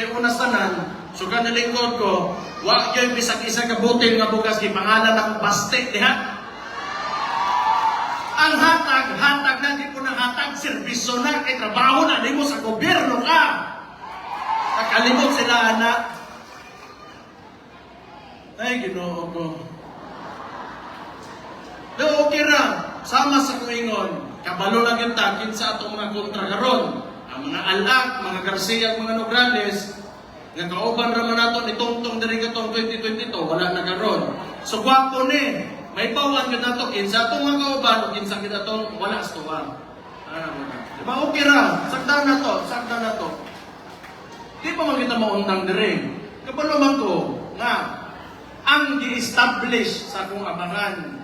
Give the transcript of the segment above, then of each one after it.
kay unas tanan, suga na lingkod ko, wa gyud bisag isa ka butil nga bugas gipangalan akong baste diha. Ang hatag na di po na hatag, serbisyo na, kay trabaho na, di mo sa gobyerno ka. Nakalimot sila, anak. Ay, Ginoo ko. Do, okay ra. Sama sa kuingon. Kabalo lang yung takin sa atong mga kontra karon. Ang mga alag, mga Garcia, mga Nograles, nga kauban raman nato ni Tongtong diri katong 2022, wala na karon. So, gwapo ni. May bawan ka na ito, kinsa itong mga kauban, o kinsa kita itong wala sa tuwang. Diba, okay ra, sakdan na to. Di pa man kita mauntang diri. Kapalo man ko, nga, ang di-establish sa akong abangan,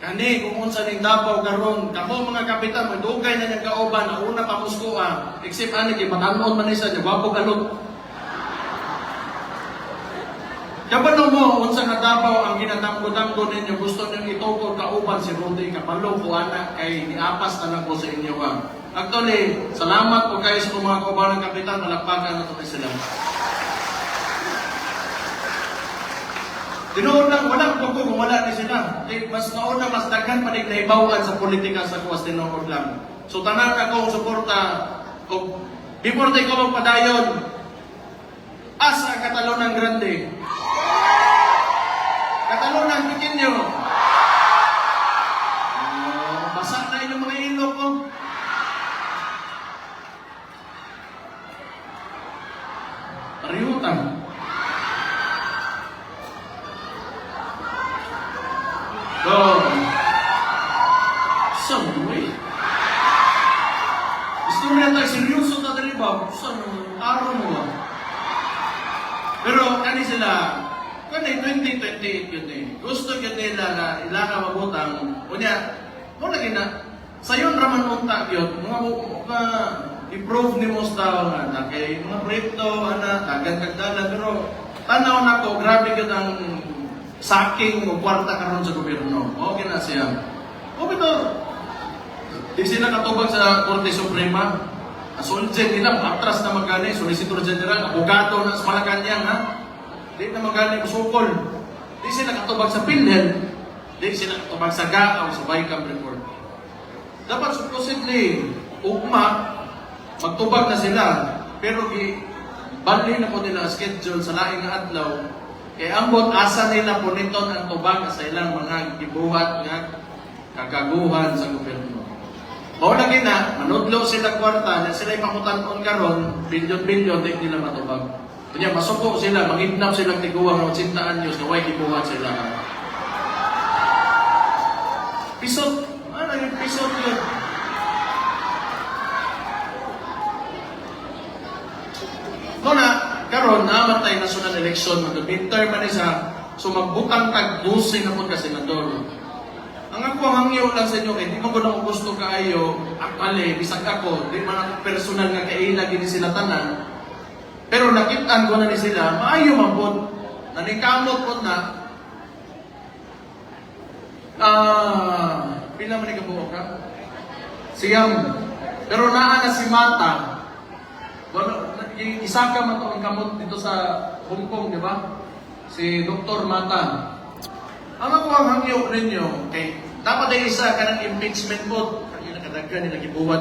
kani, kung unsa ning Davao karon, kamo mga kapitan, magdugay na niyang kauban, na una pa Muscoa, except ani, kimatanon man isa, wapo galot. Kapano mo, unsa nga Davao ang ginatanggo-tanggo ninyo, gusto ninyo itukod kauban si Rudy Kapalo ko anak kay niapas na lang po sa inyo ka. Actually, salamat po kayo sa mga kauban ng kapitan, malakpakan na ito kay sila. Tinuod lang, walang ko kung wala ni sila. Mas nauna, mas daghan pa rin naibawan sa politika sa kuwas tinuod lang. So tanan akong suporta, before tayo ko magpadayon, asa ang Catalonan Grande. Catalonan Pequeño. Basa na yung mga ilok ko. Pariutan. So, sanoy. Gusto mo na tayo seryoso na dali ba? Sanoy, araw mo ba? Pero kani sila, kani 2028 yun eh. Gusto yun nila na ilaka mabutang. Kunya, mo lagi na, sayon raman unta yun, mga i-prove ni mo sa nga, kay mga proyekto, dagan kagdala, pero tanaw na ko, grabe yun ang saking o kwarta karon sa gobyerno. Okay na siya. Okay to. Di sila katubag sa Korte Suprema. Asuljen nila, atras na magani, Solicitor General, abogado na sa Malacanang, ha? Di na magani musukol. Di sila katubag sa PhilHealth, di sila katubag sa GAA o sa Bicam Report. Dapat supposedly, ugma, magtubag na sila, pero bali na po nila schedule sa laing nga adlaw, kaya ambot asa nila po niton ang tubag sa ilang mga gibuhat nga kagaguhan sa gobyerno. Mao lagi na, manudlo sila kwarta, na sila ipamutan-on karon, bilyon-bilyon, di nila matubag. Kanya, masuko sila, mag-idnap silang tiguang ng 80 anyos, na way gibuhat sila. Pisot, ano yung pisot yun? Muna, karon namatay national election, mag-midterm man isa, so magbutang tag-12 na po ka senador. Ang ako hangyo lang sa inyo, hindi mo ko na gusto kaayo, akali, bisag ako, di man ako personal nga kaila, gini sila tanan. Pero nakitaan ko na ni sila, maayo man po, nanikamot po na, pila man ikabuo ka? Siyam. Pero naa na si Mata, isa ka man ito ang kamot dito sa Hong Kong, di ba? Si Dr. Mata. Ang ako ang hangyo ninyo, okay, dapat ay isa ka ng impeachment po. Kaya nakadaga nila gibuhat.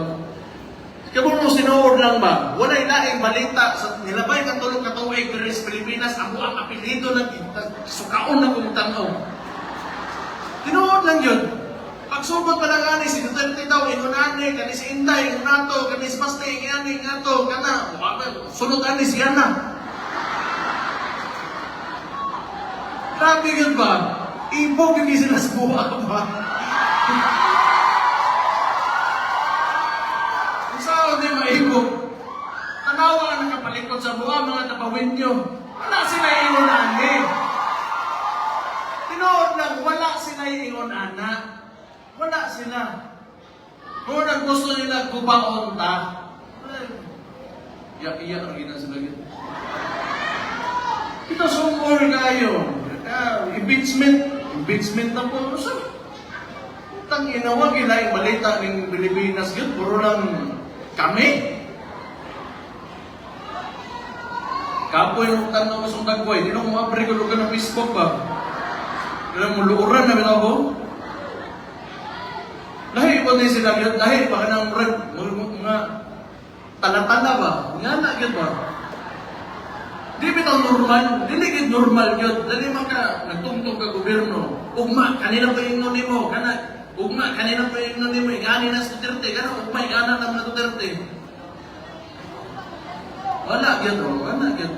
Kamo mo sinuod lang ba? Wala ilaing balita sa nilabay ng tulong katuig pero sa Pilipinas, ako ang apelido ng sukaon na kong tanaw. Tinuod lang yun. Pagsubot pa lang ani, si Duterte daw, inunani, kani si Inday, inunato, kani si Paste, ingani, ngato, kana, sunod ani siya na. Grabe yun ba? Ibog yung sila sa buha ba? Kung saan di maibog, tanawa ka nakapalikot sa buha, mga tapawin nyo. Wala sila inunani. Tinood lang, wala sila inunana. Wala sila. Kung gusto nila kubaon ta, iyak-iyak ang gina sila yun. Kita sumor kayo. Impeachment na po. Tang inawag ila yung balita ng Pilipinas yun. Puro lang kami. Kapoy yung tanaw mo sa dagway, di na mo apre ko ng Facebook ba? Alam mo, luuran na bitaw ko? Lahi po din sila yun, lahi pa ka ng mga tala-tala ba? Nga na yun ba? Di bitaw normal, diligid normal yun. Dali maka, nagtungtong ka gobyerno. Ugma, kanina pa yung nuni mo. Ugma, kanina pa yung nuni mo. Ingani na sa Duterte. Kana, ugma, ingana naman na Duterte. Wala yun, wala yun.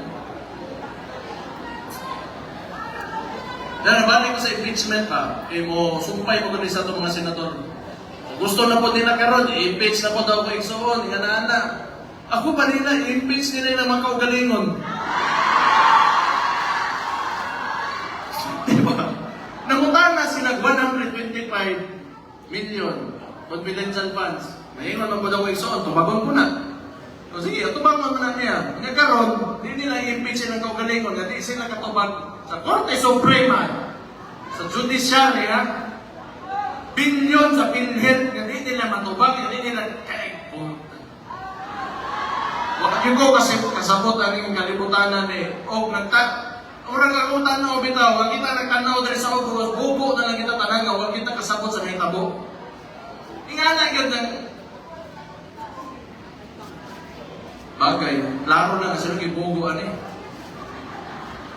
Dahil nabalik ko sa impeachment pa, mo sumpay mo kami sa itong mga senador. Gusto na po nila karon, i-impeach na po daw ko igsoon, ingana-ana. Ako pa nila, i-impeach nila yung mga kaugalingon. Diba? Nangutan na sila 125 million confidential funds. Ngayon naman po daw ko igsoon, tumagon ko na. O sige, tumagon mo na niya. Nga karon, hindi nila i-impeach ng kaugalingon, hindi sila katubag sa Korte Suprema, sa Judiciary, ha? Bilyon sa PhilHealth, hindi nila matubag, hindi nila Wakil ko kasi kasabot ang yung kalibutanan o orang kakutan na o bitaw, wag kita nagtanaw dali sa obo, bubo na lang kita tanang, wag kita kasabot sa may tabo. Ingana yun ng bagay, laro na kasi nung ibuguan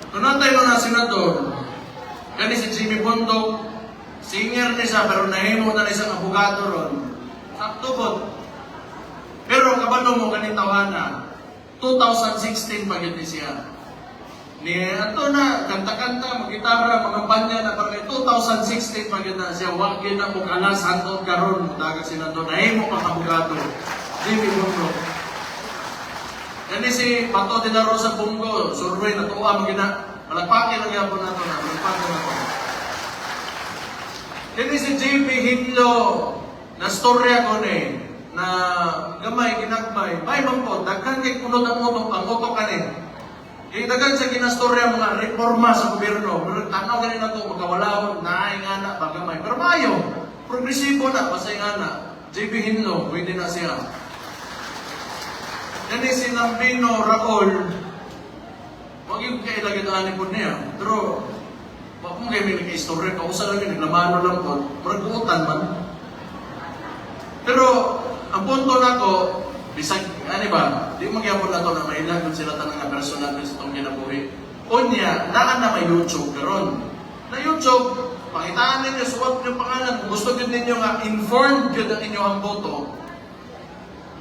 Kung tayo na senador, gani si Jimmy Bondok, singer ni siya, pero nahimo na isang abogado ron. Sakto po. Pero kabalo mo ganit tawana, 2016 pagit ni siya. Ni ato na, kanta-kanta, magitara, magampanya na, pero 2016 pagit na siya, wag yun na mong alas, hantod karon daga senador, nahimo pang abogado. Jimmy Bondok. Yan si Pato de la Rosa Bungo, survey na tuwa mo malagpaki lang yapon na ito na, malagpaki na ito. Yan si JP Himlo, na storya ko na gamay, ginagmay, may mampo, daghan kay kunod ang utok ka Kaya daghan sa ginastorya mga reforma sa gobyerno, tanaw ganin na ito, magkawalahon, naay nga na, bagamay. Pero mayo, progresibo na, pasay nga na, JP Himlo, pwede na siya. Yan si Lambino Raul, wag yung kailagay na anipon niya. Pero, wag mo kayo may istorya, kausa lang yun, naglamano lang po, maragbuutan man. Pero, ang punto na ko, bisag, ba, di magyapon na to na mailagon sila tanang nga personal sa itong kinabuhi. Unya, daan na may YouTube karon. Na YouTube, pakitaan ninyo, suwag yung pangalan, kung gusto yun ninyo nga, informed yun ang inyo ang boto.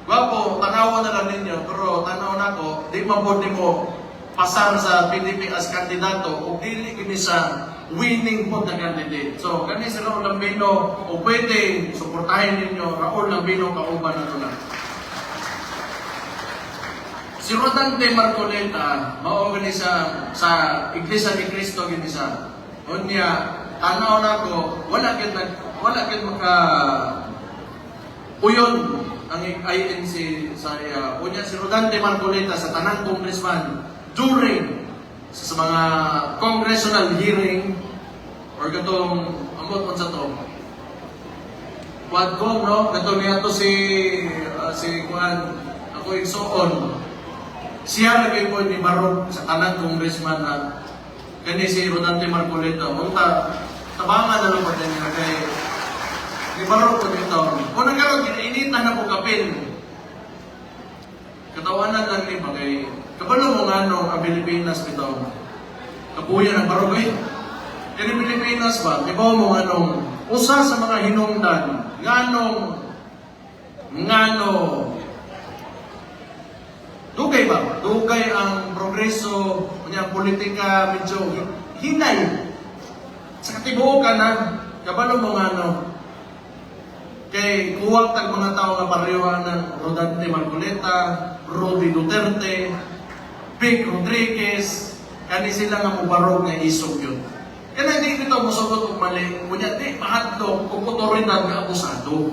Wapo, tanawa na lang ninyo, pero tanaw na ko, di mabod mo pasar sa PDP as kandidato o dili kini sa winning po na candidate. So, kani si Raul Lambino, o pwede suportahin ninyo, Raul Lambino, kauban na ito na. Si Rodante Marcoleta, maogani sa Iglesia ni Cristo, gini sa unya, tanaw na ko, wala kit maka uyon ang INC sa unya si Rodante Marcoleta sa tanang congressman during sa mga congressional hearing or katong amot man sa to Quadcom, no? Katong niya to si Juan ako igsoon siya lagi po ni Barok sa tanang congressman at kani si Rodante Marcoleta munta tabangan na lang po niya kay di Barok po dito. Kung nagkaroon, initan na po kapil. Katawanan lang ni bagay. Kabalo mo nga nung ang Pilipinas bitaw. Kapuya ng Barok eh. Kaya Pilipinas ba, di ba mo nga nung usa sa mga hinungdan, nga dugay ba? Dugay ang progreso, ang politika, medyo hinay. Sa katibuokan na, kabalo mo nga kay kuwag tag mga tao nga pareho ng Rodante Marcoleta, Rodi Duterte, Vic Rodriguez, kani sila nga mubarog nga isog yun. Kaya hindi ito musugot og mali, kunya di mahadlok kung otoridad nga abusado.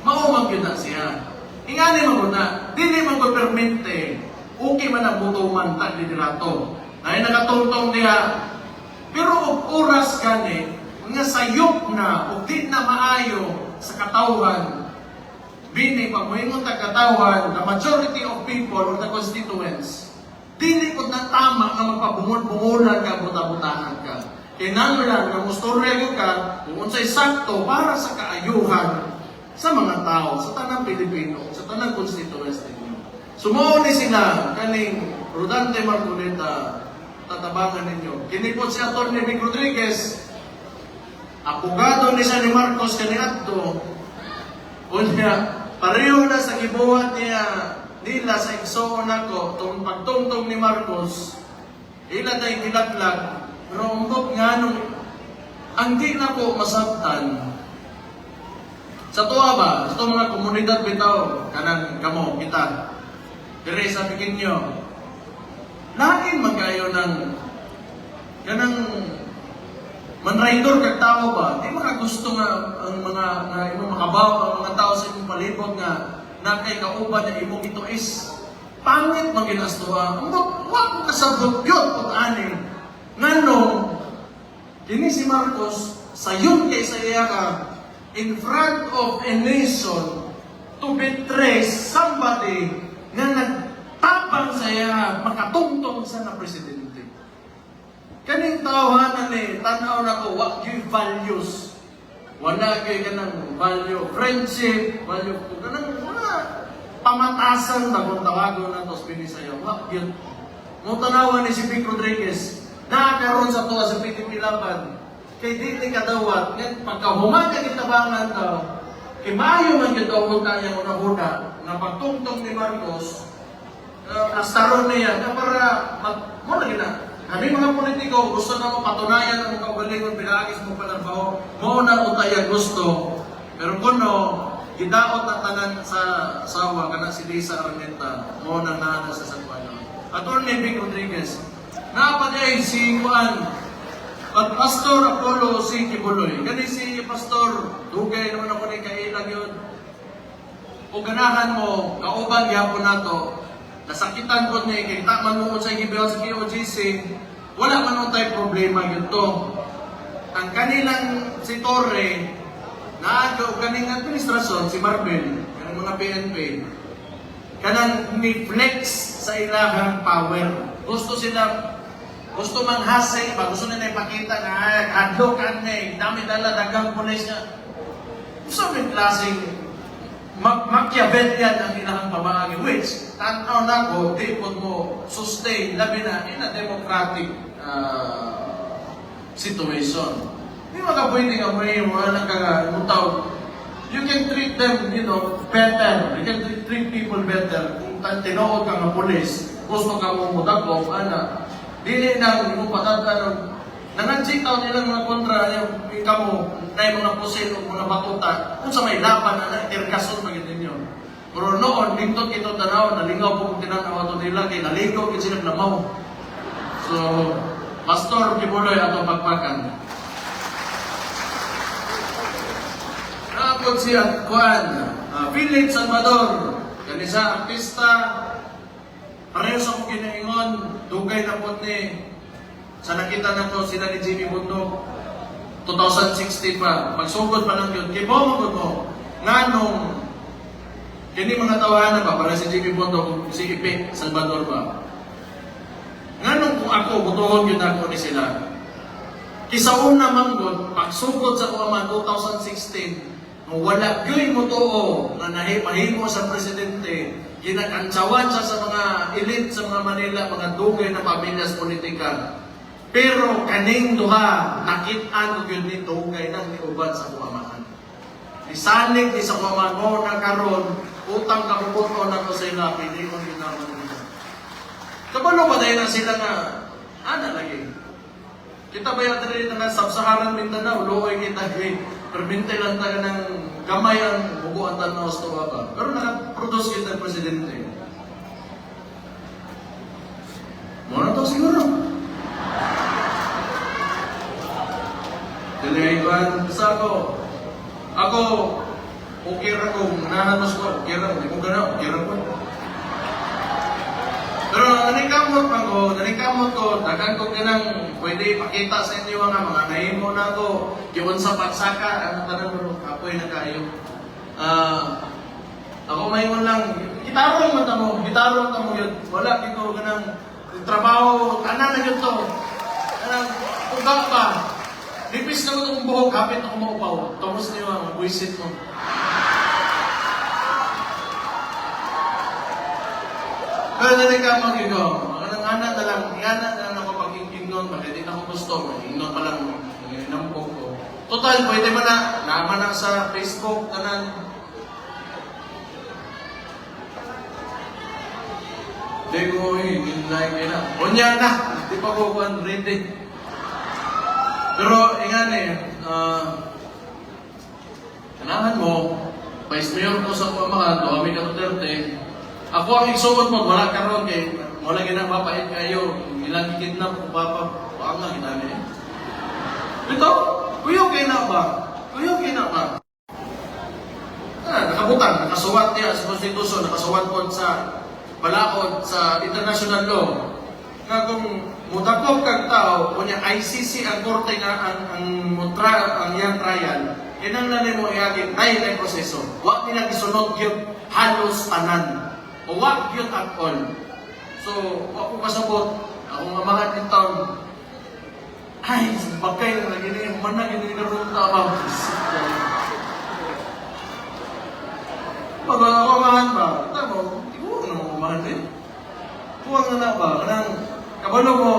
Maumang yun na siya. Ingani mo na, dili man ko permente, okay man ang butuman tag liderato. Ay nakatuntong diha. Pero og oras gani, nga sayop na, o di na maayo, sa katawhan, bini, pag moingon ta katawhan, the majority of people or the constituents, dili ko po na tama nga magpabungol-bungolan ka, buta-butahan ka. Kinanglan nga mustorya ka, kung unsay sakto para sa kaayuhan sa mga tao, sa tanang Pilipino, sa tanang constituency ninyo. Sumuo ni sila, kaning Rodante Marcoleta, tatabangan ninyo. Kinipot si Atty. Vic Rodriguez, abogado ni siya ni Marcos kaniadto, unya, pareho na sa gibuhat niya, nila sa igsoon ako, itong pagtungtong ni Marcos, ila tayong kilaklag, pero umbok nga nung, ang di na ko masabtan, sa tuwa ba, sa itong mga komunidad bitaw, kanang kamo, kita, dire sa pikin nyo, lain magayo ng, kanang, manraidor kag tao ba, di makagusto nga ang mga imong makabaw, ang mga tao sa imong palibot nga na kay kauban na imong ito is pangit man ginastuha. Wa ko kasabot yun kung anin. Ngano, kini si Marcos, sayon kay sa iya ka, in front of a nation to betray somebody nga nagtapang sa iya, makatungtong sa na presidente. Kaning tawanan ni, tanaw na ko, what yung values? Wala kayo ka ng value, friendship, value, kanang mga pamatasan na kung tawago na tos pinisayaw. What yun? Nung tanawan ni si Vic Rodriguez, nakakaroon sa tuwa sa PTP Laban, kay Dili Kadawat, pagkahuman ka kitabangan daw, kay maayo man yung daw tayo una-una, na pagtungtong ni Marcos, astaron niya, na para, muna gina, kami mga politiko, gusto na mo patunayan ang mga kabalingon, pinagis mo panarbaho, mo na utaya gusto, pero kuno, gidaot na tanan sa asawa, kana si Lisa Arneta, mo na nana sa Sagwano. Atty. Vic Rodriguez, napaday si Juan, at Pastor Apollo si Kibuloy. Kani si Pastor, dugay naman ako ni kailang yun. O ganahan mo, kauban gyapon nato, nasakitan ko ni kay taman mo sa gibiyaw sa KOGC, wala man untay problema yun to. Ang kanilang si Torre, naadyo kaning administrasyon, si Marvel, kanang mga PNP, kanang ni-flex sa ilahang power. Gusto manghasay ba? Gusto nila ipakita na kadlo ka na dami dala dagang pulis niya. Gusto may klaseng Machiavellian ang ilang pamahagi, which, tanaw na ko, di po mo sustain, labi na, in a democratic situation. Hindi makapwede nga may mga nagkakamutaw. You can treat them, better. You can treat people better. Kung tinood ka ng polis, gusto ka mong mudagok, dili na, hindi mo patatanong, nangansitaw nilang mga kontra, yung kamo, na yung mga pusil o mga batuta, kung sa may laban na irgason magiging ninyo. Pero noon, dito kito tanaw, nalingaw po kung tinanaw ito nila, kaya naligaw kung sila namaw. So, Pastor Kibuloy ato pagpakan. Nakapod siya, Philip Salvador, kanisa artista, pareho sa kong ginaingon, dugay na po ni, sa nakita na to sila ni Jimmy Bundok, 2016 pa, magsugod pa lang yun. Kibomagod mo, nga nung, kini mga tawanan ba, para si Jimmy Bundok, si Ipe Salvador ba, nga nung kung ako, butuhon yun ako ni sila. Kisaon naman yun, pagsugod sa kumaman 2016, nung wala yun mo to, na mahimo sa presidente, ginakantsawan siya sa mga elite sa mga Manila, mga dugay na pamilyas politika. Pero kaning duha, nakit-an ko yun ni dugay nang niuban sa kumamaan. Isalig ni sa kumamaan mo na karon, utang kapuputo na ko sa ila, pili mo ginaman nila. Kabalo ba dahil na sila nga, lagi? Kita ba yung rin na Sub-Saharan Mindanao, looy kita, perminte lang tayo ng gamay ang bukuan tanaw sa tuwa ba. Pero nakaproduce kita ng presidente. Muna to siguro. Dilihan sa ako, okay ra ko, nahanos ko, okay ra, hindi mo ganaw, okay ra ko. Pero nanikamot ko, dagan ko ganang pwede ipakita sa inyo nga mga nahimo na ko, kiwan sa pagsaka, ang tanang mo, apoy na kayo. Ako mayon lang, gitarong mo yun, wala kito ganang trabaho, tanan na yun to. Uga ba? Nipis na mo itong buhok, kapit ako maupaw. Tapos niyo ang buisit mo. Pero dali ka mag-igo. Ang anak na lang, iyanan na lang ako pag-ingnon, bakit hindi na ako gusto. Ingnon pa lang, inampok ko. Total, pwede man na, naman na sa Facebook, tanan. Hindi ko, like na. Unya na, di pa ko ready. Pero, ingan kailangan mo, Vice Mayor ko sa pamahan, kami ka Duterte, ako ang igsuot mo, wala ka ron, kay wala ginapapait kayo, ilang kidnap ko, papa, paang nga ginami. Ito, kuyo kayo na ba? Kuyo kayo na ba? Nakabutang, nakasuwat niya sa konstitusyon, nakasuwat po sa balaod sa international law nga kung mutakop kag tao kunya ICC ang korte nga ang yang trial kinahanglan mo iagin ay proseso wa nila gisunod gyud halos tanan o wa gyud at all. So wa ko kasabot akong amahan in town ay bagay na gini man na gini karon ta ba ako amahan ba tamo mahal din. Kuwang na ba? Anang kabalo mo,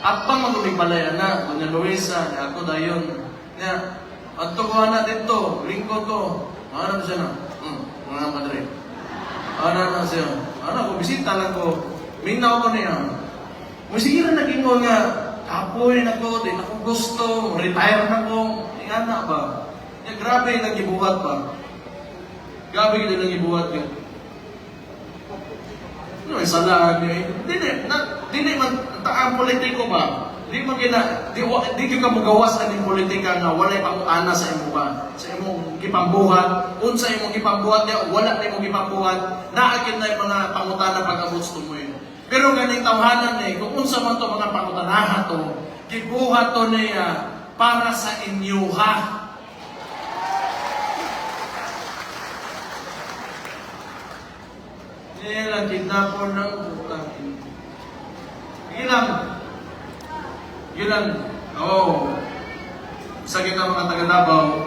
apang magumig palaya na, Doña Luisa, ako dayon. Nga, ato ko na dito, lingkod ko. Ano siya na? Mga madre. Ano na siya? Ano ko, bisita lang ko. Minaw ko niya. Musigira naging ko nga, kapoy na ko, di na ko gusto, retire na ko. Nga na ba? Nga, grabe nagibuhat ba? Grabe kita nagibuhat ka. Ano salaan niya? Dili man taang politiko ba? Di man di ka magawas ang politika nga walay pang-ana sa imo ba? Sa imong gipambuhat, unsa imong gipambuhat niya, wala na imong gipambuhat, naagin na yung mga pangutana pag-abot sa mo yun. Pero ganing tawhanan ni, kung unsa man to mga pangutanahan to, gibuhat to niya para sa inyo ha. Ilang kidnapon ng utang. Ilang. Oo. Sa kita mga taga-Davao,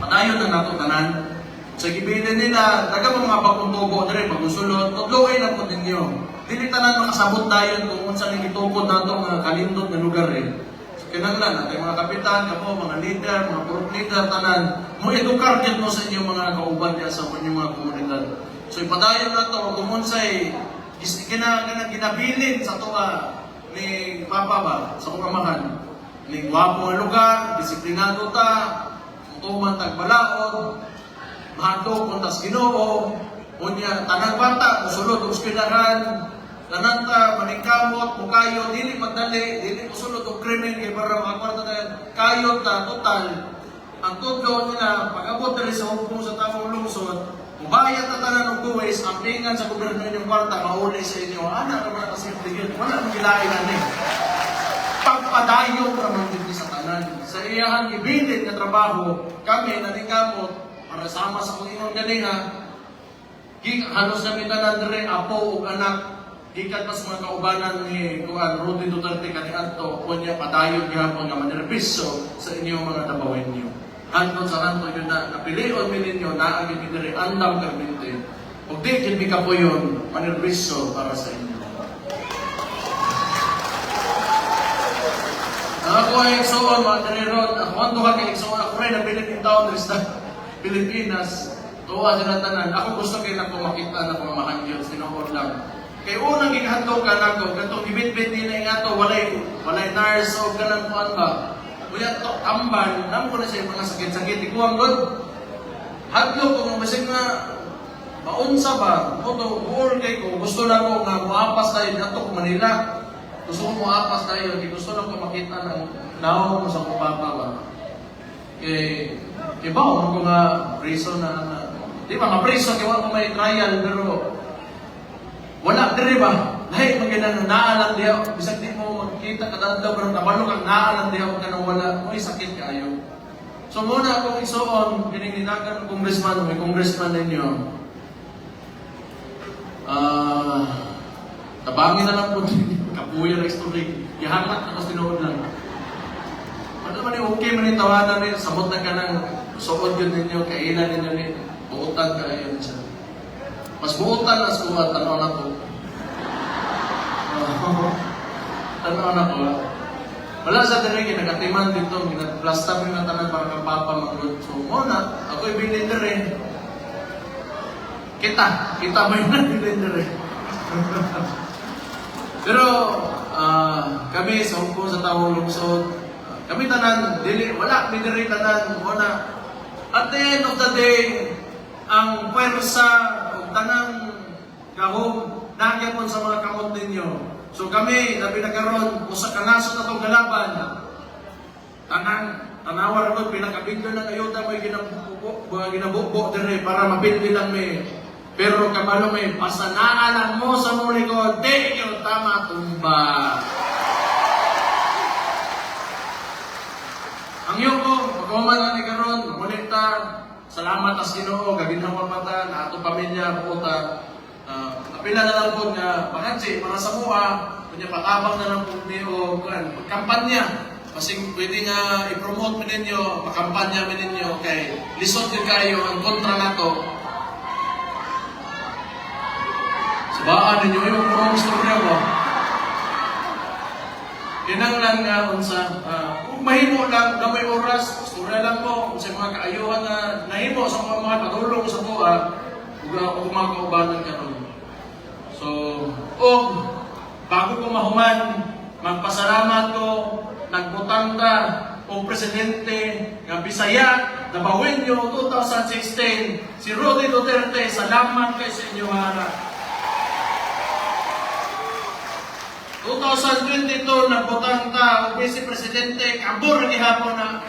padayon na nato tanan. Sa gibilin nila, taga mga pakuntubo na rin, pagkusulot, tudloy lang po ninyo. Dili tanan makasabot dayon kung unsa ning itukod nato mga kalindot na lugar eh. So, kinahanglan natin mga kapitan, kamo, mga leader, mga group leader, tanan, mo edukar mo sa inyong mga kauban niya sa inyong mga komunidad. So ipadayon na ito, kumunsay, ginabilin sa tuwa ni Papa ba, sa kumamahan. Ni guwapo ang lugar, disiplinado ta, tuman tagbalaod, mahadlok kung tas Ginoo, unya tanang bata, musulod ang ospidaran, tanan ta, maningkamot, mukayo, dili magdali, dili musulod ang krimen, kaya para makakwarta tayo, kayo ta, total, ang tudlo nila, pag-abot na rin sa hukom sa tamang lungsod, bayad na tanan ng buwis, ang pingan sa gobyerno inyong kwarta, mauli sa inyo. Ana naman ang simple yun. Wala nang gilain na niyo. Pagpadayo naman din sa tanan. Sa iyahang ibilin na trabaho, kami nanikamot, para sama sa kong inyong ganiha, halos namin tanan rin, apo o anak, gikat pa sa mga kaubanan ni Rudy Duterte kaniadto, kunya padayo gihapon nga manerbiso sa inyong mga tabawin niyo. Anton sa kanto yun na napilion mi ninyo na ang ibiniri andam karbinte. Kung di kin mi kapo yun, manirbiso para sa inyo. Ako ay igsoon, mga kaniron. Ako ang tuha kay igsoon. Ako rin nabilin yung taon sa Pilipinas. Tuwa sila tanan. Ako gusto kayo na makita na pamamahan yun. Sinuhod lang. Kaya unang gighandog ka na ko, katong ibit-bit din na nga to, walay nurse o ganang kuhan ba. Kuya to ambal, namo ko na siya mga sakit-sakit ikuang god. Hadlo ko masig nga maunsa ba? Moto buol kay ko gusto na ko nga moapas tayo dito ko Manila. Gusto ko moapas tayo, di gusto lang ko makita ng naon mo sa papa ba. Kay ba ko nga prison na di ba nga prison kay wala ko may trial pero wala diri ba? Lahi magina naalang diha bisag di mo makita kadadlaw pero kabalo kang naalang diha kanang wala mo'y sakit kaayo. So muna akong isuon kining ninagan ng may congressman ninyo. Tabangin na lang po kapuya na istorya. Ihamat na kasi tinood lang. Ano man yung okay man yung tawanan rin, sabot na ka ng suod yun ninyo, kailan ninyo rin, buutan ka yun siya. Mas buutan na suod, tanaw na to. Tanaw na to. Wala sa diri, nagatiman dito, ginag-plaster rin na tanan para kang papa mag-good. So, muna, ako'y bilender eh. Kita mo yun bilender eh. Pero, kami sa Hungko, sa Tawong Lungsod, kami tanan, wala, biniri tanan, muna. At the end of the day, ang pwersa, o tanang kahog, nagyapon sa mga kamot ninyo. So kami, labi na karon, usa kanaso na itong galaban, tanawar ko, pinakabigyo ng ayuda, may ginabubo dire para mapildi lang may. Pero kamalo may pasanaalan mo sa muli ko, di yung tama tumba. Ang iyo ko, pagkaman na ni karon, moneta, salamat as Ginoo, gaginhawa mata, na atong pamilya, puta. Apila na lang po nga, pangansi, para sa mua, kunya patabang na lang po niyo, kampanya. Kasing pwede nga i-promote mo ninyo, makampanya mo ninyo, kay lisod din kayo ang kontra na to. Sabaan ninyo, yung mga storya mo. Kinanglan nga unsa, kung mahimo lang, na may oras, storya lang po, sa mga kaayuhan na nahimo sa mga patulong sa buha, kung mga kaubanan ka ron. So, bago ko mahuman, magpasalamat ko, nagbutang ka, o presidente ng Bisaya, nabawin nyo 2016, si Rudy Duterte, salamat kay sa inyo mga 2022, nagbutang ka, o Vice Presidente, kabur gihapon na.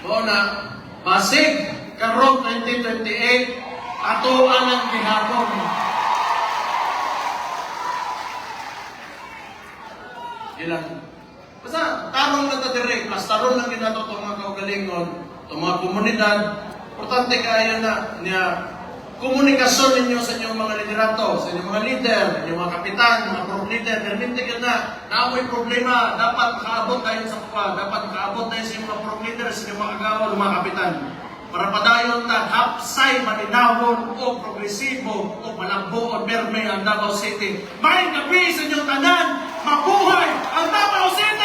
O na, basig, karong 2028, atuan ang gihapon. Ilang. Basta, tarong na ta direct, mas tarong lang ginato itong mga kaugalingon, itong mga komunidad, importante kayo na niya, komunikasyon ninyo sa inyong mga liderato, sa inyong mga leader, inyong mga kapitan, mga pro leader, perminte ka na may problema, dapat makaabot tayo sa kuha, dapat makaabot tayo sa inyong mga pro leader, sa inyong mga agawan, mga kapitan. Para padayon na hapsay, maninahon, o progresibo, o malabo, o berme ang Davao City. May gabi sa inyong tanan, mabuhay ang Davao City!